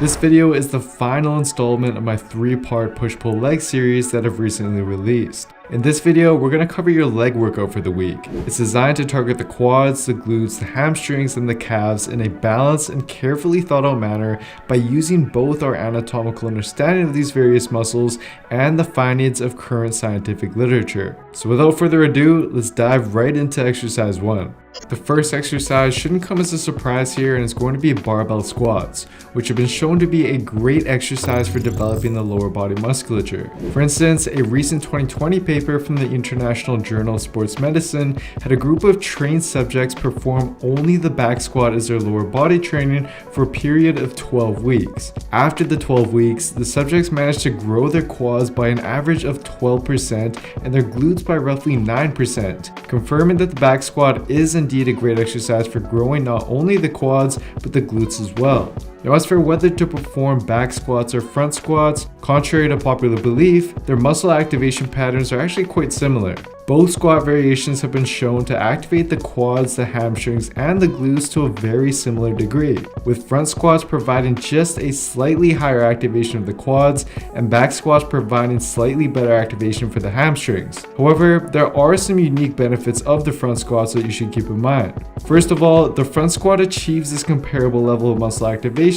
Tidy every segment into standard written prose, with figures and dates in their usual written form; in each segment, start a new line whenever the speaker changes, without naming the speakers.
This video is the final installment of my 3-part push-pull leg series that I've recently released. In this video, we're going to cover your leg workout for the week. It's designed to target the quads, the glutes, the hamstrings, and the calves in a balanced and carefully thought out manner by using both our anatomical understanding of these various muscles and the findings of current scientific literature. So without further ado, let's dive right into exercise 1. The first exercise shouldn't come as a surprise here, and it's going to be barbell squats, which have been shown to be a great exercise for developing the lower body musculature. For instance, a recent 2020 paper from the International Journal of Sports Medicine had a group of trained subjects perform only the back squat as their lower body training for a period of 12 weeks. After the 12 weeks, the subjects managed to grow their quads by an average of 12% and their glutes by roughly 9%, confirming that the back squat is indeed a great exercise for growing not only the quads but the glutes as well. Now, as for whether to perform back squats or front squats, contrary to popular belief, their muscle activation patterns are actually quite similar. Both squat variations have been shown to activate the quads, the hamstrings, and the glutes to a very similar degree, with front squats providing just a slightly higher activation of the quads and back squats providing slightly better activation for the hamstrings. However, there are some unique benefits of the front squats that you should keep in mind. First of all, the front squat achieves this comparable level of muscle activation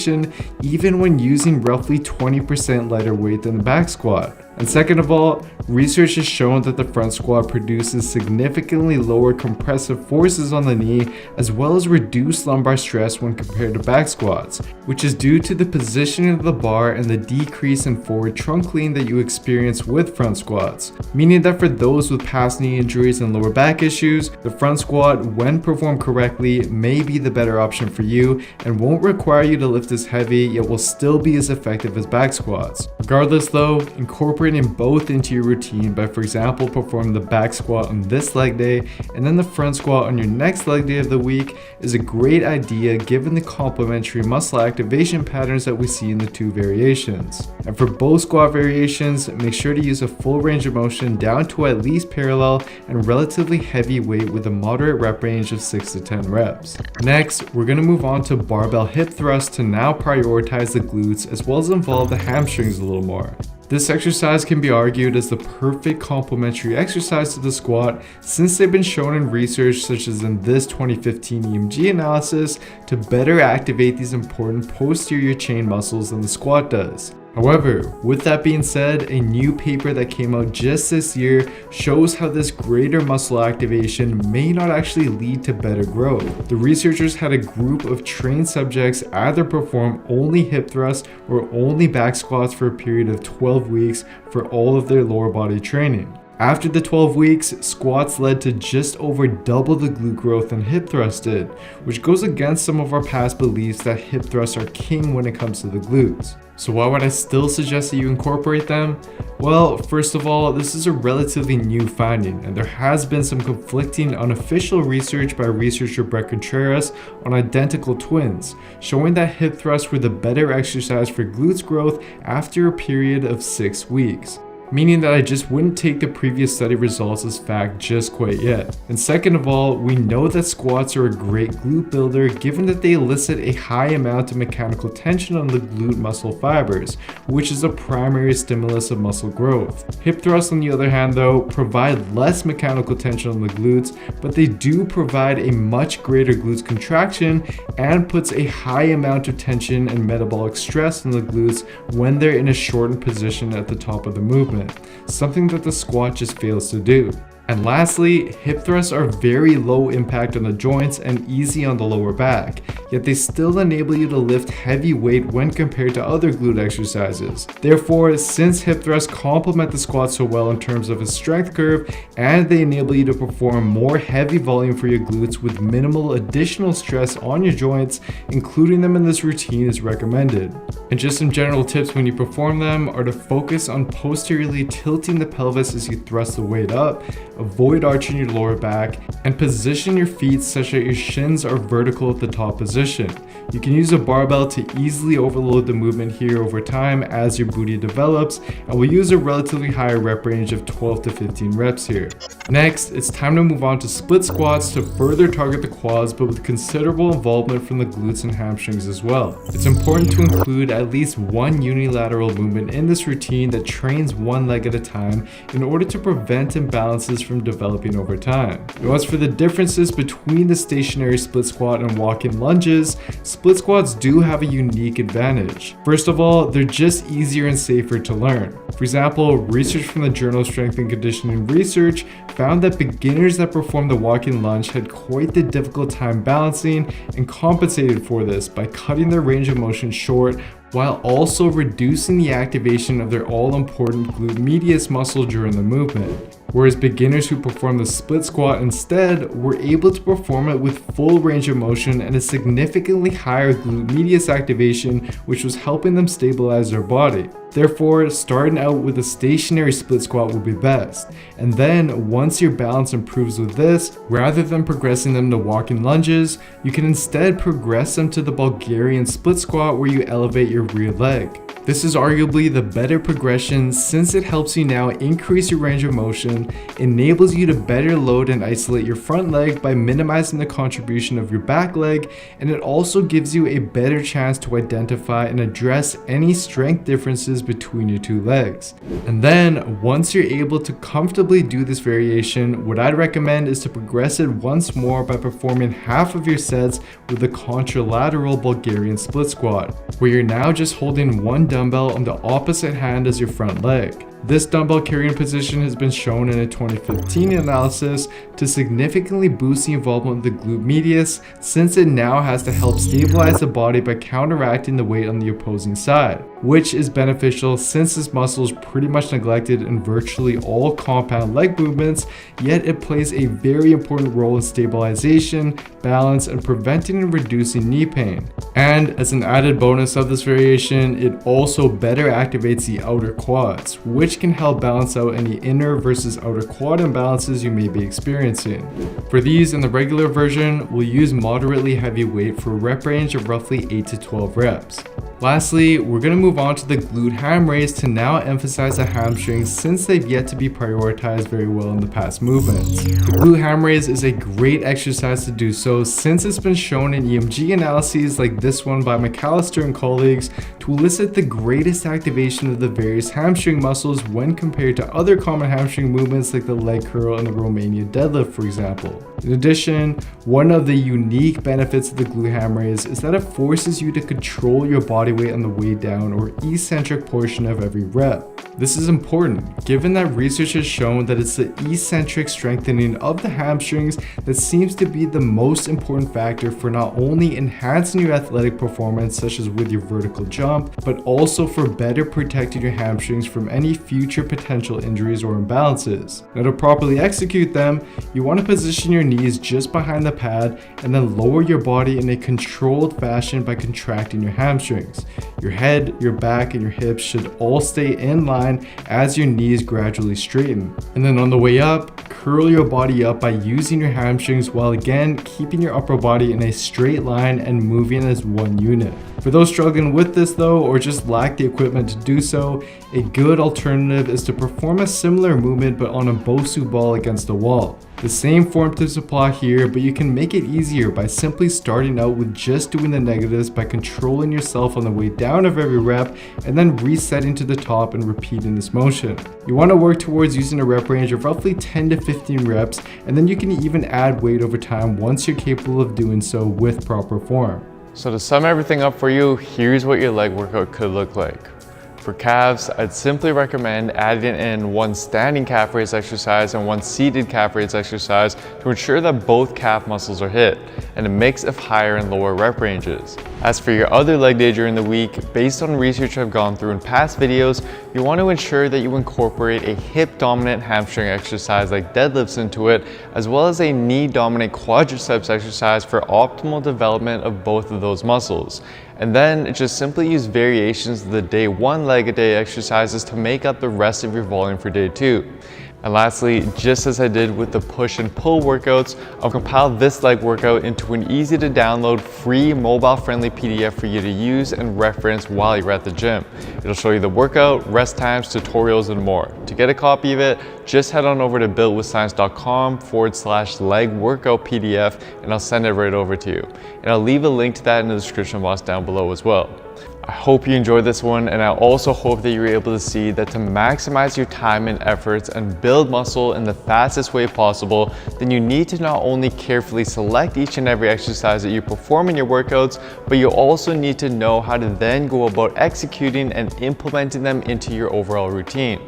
even when using roughly 20% lighter weight than the back squat. And second of all, research has shown that the front squat produces significantly lower compressive forces on the knee as well as reduced lumbar stress when compared to back squats, which is due to the positioning of the bar and the decrease in forward trunk lean that you experience with front squats, meaning that for those with past knee injuries and lower back issues, the front squat, when performed correctly, may be the better option for you and won't require you to lift as heavy, yet will still be as effective as back squats. Regardless though, incorporating both into your routine by, for example, performing the back squat on this leg day and then the front squat on your next leg day of the week is a great idea given the complementary muscle activation patterns that we see in the two variations. And for both squat variations, make sure to use a full range of motion down to at least parallel and relatively heavy weight with a moderate rep range of 6 to 10 reps. Next, we're going to move on to barbell hip thrust to now prioritize the glutes as well as involve the hamstrings a little more. This exercise can be argued as the perfect complementary exercise to the squat since they've been shown in research such as in this 2015 EMG analysis to better activate these important posterior chain muscles than the squat does. However, with that being said, a new paper that came out just this year shows how this greater muscle activation may not actually lead to better growth. The researchers had a group of trained subjects either perform only hip thrusts or only back squats for a period of 12 weeks for all of their lower body training. After the 12 weeks, squats led to just over double the glute growth than hip thrusts did, which goes against some of our past beliefs that hip thrusts are king when it comes to the glutes. So why would I still suggest that you incorporate them? Well, first of all, this is a relatively new finding, and there has been some conflicting unofficial research by researcher Brett Contreras on identical twins, showing that hip thrusts were the better exercise for glutes growth after a period of 6 weeks. Meaning that I just wouldn't take the previous study results as fact just quite yet. And second of all, we know that squats are a great glute builder given that they elicit a high amount of mechanical tension on the glute muscle fibers, which is a primary stimulus of muscle growth. Hip thrusts, on the other hand though, provide less mechanical tension on the glutes, but they do provide a much greater glutes contraction and puts a high amount of tension and metabolic stress on the glutes when they're in a shortened position at the top of the movement. Something that the squat just fails to do. And lastly, hip thrusts are very low impact on the joints and easy on the lower back, yet they still enable you to lift heavy weight when compared to other glute exercises. Therefore, since hip thrusts complement the squat so well in terms of its strength curve, and they enable you to perform more heavy volume for your glutes with minimal additional stress on your joints, including them in this routine is recommended. And just some general tips when you perform them are to focus on posteriorly tilting the pelvis as you thrust the weight up. avoid arching your lower back, and position your feet such that your shins are vertical at the top position. You can use a barbell to easily overload the movement here over time as your booty develops, and we'll use a relatively higher rep range of 12 to 15 reps here. Next, it's time to move on to split squats to further target the quads, but with considerable involvement from the glutes and hamstrings as well. It's important to include at least one unilateral movement in this routine that trains one leg at a time in order to prevent imbalances from developing over time. Now, as for the differences between the stationary split squat and walk-in lunges, split squats do have a unique advantage. First of all, they're just easier and safer to learn. For example, research from the Journal of Strength and Conditioning Research found that beginners that performed the walk-in lunge had quite the difficult time balancing and compensated for this by cutting their range of motion short while also reducing the activation of their all-important glute medius muscle during the movement. Whereas beginners who perform the split squat instead were able to perform it with full range of motion and a significantly higher glute medius activation, which was helping them stabilize their body. Therefore, starting out with a stationary split squat would be best. And then, once your balance improves with this, rather than progressing them to walk-in lunges, you can instead progress them to the Bulgarian split squat where you elevate your rear leg. This is arguably the better progression since it helps you now increase your range of motion, enables you to better load and isolate your front leg by minimizing the contribution of your back leg, and it also gives you a better chance to identify and address any strength differences between your two legs. And then, once you're able to comfortably do this variation, what I'd recommend is to progress it once more by performing half of your sets with the contralateral Bulgarian split squat, where you're now just holding one dumbbell on the opposite hand as your front leg. This dumbbell carrying position has been shown in a 2015 analysis to significantly boost the involvement of the glute medius, since it now has to help stabilize the body by counteracting the weight on the opposing side, which is beneficial since this muscle is pretty much neglected in virtually all compound leg movements, yet it plays a very important role in stabilization, balance, and preventing and reducing knee pain. And as an added bonus of this variation, it also better activates the outer quads, which can help balance out any inner versus outer quad imbalances you may be experiencing. For these in the regular version, we'll use moderately heavy weight for a rep range of roughly 8 to 12 reps. Lastly, we're going to move on to the glute ham raise to now emphasize the hamstrings since they've yet to be prioritized very well in the past movements. The glute ham raise is a great exercise to do so since it's been shown in EMG analyses like this one by McAllister and colleagues to elicit the greatest activation of the various hamstring muscles when compared to other common hamstring movements like the leg curl and the Romania deadlift, for example. In addition, one of the unique benefits of the glute ham raise is that it forces you to control your body weight on the way down or eccentric portion of every rep. This is important, given that research has shown that it's the eccentric strengthening of the hamstrings that seems to be the most important factor for not only enhancing your athletic performance, such as with your vertical jump, but also for better protecting your hamstrings from any future potential injuries or imbalances. Now, to properly execute them, you want to position your knees just behind the pad and then lower your body in a controlled fashion by contracting your hamstrings. Your head, your back, and your hips should all stay in line as your knees gradually straighten. And then on the way up, curl your body up by using your hamstrings while again keeping your upper body in a straight line and moving as one unit. For those struggling with this though, or just lack the equipment to do so, a good alternative is to perform a similar movement but on a Bosu ball against a wall. The same form tips apply here, but you can make it easier by simply starting out with just doing the negatives by controlling yourself on the way down of every rep and then resetting to the top and repeating this motion. You want to work towards using a rep range of roughly 10 to 15 reps, and then you can even add weight over time once you're capable of doing so with proper form.
So to sum everything up for you, here's what your leg workout could look like. For calves, I'd simply recommend adding in one standing calf raise exercise and one seated calf raise exercise to ensure that both calf muscles are hit, and a mix of higher and lower rep ranges. As for your other leg day during the week, based on research I've gone through in past videos, you want to ensure that you incorporate a hip dominant hamstring exercise like deadlifts into it, as well as a knee dominant quadriceps exercise for optimal development of both of those muscles. And then just simply use variations of the day 1 leg a day exercises to make up the rest of your volume for day 2. And lastly, just as I did with the push and pull workouts, I'll compile this leg workout into an easy to download, free, mobile-friendly PDF for you to use and reference while you're at the gym. It'll show you the workout, rest times, tutorials, and more. To get a copy of it, just head on over to builtwithscience.com/leg workout PDF, and I'll send it right over to you. And I'll leave a link to that in the description box down below as well. I hope you enjoyed this one, and I also hope that you're able to see that to maximize your time and efforts and build muscle in the fastest way possible, then you need to not only carefully select each and every exercise that you perform in your workouts, but you also need to know how to then go about executing and implementing them into your overall routine.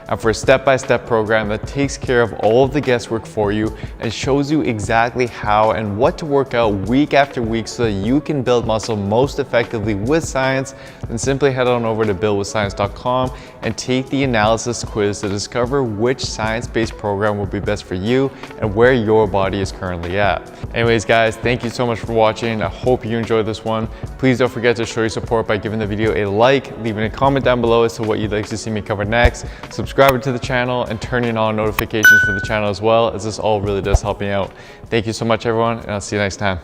And for a step-by-step program that takes care of all of the guesswork for you and shows you exactly how and what to work out week after week so that you can build muscle most effectively with science, then simply head on over to builtwithscience.com and take the analysis quiz to discover which science-based program will be best for you and where your body is currently at. Anyways guys, thank you so much for watching. I hope you enjoyed this one. Please don't forget to show your support by giving the video a like, leaving a comment down below as to what you'd like to see me cover next, subscribing to the channel, and turning on notifications for the channel as well, as this all really does help me out. Thank you so much everyone, and I'll see you next time.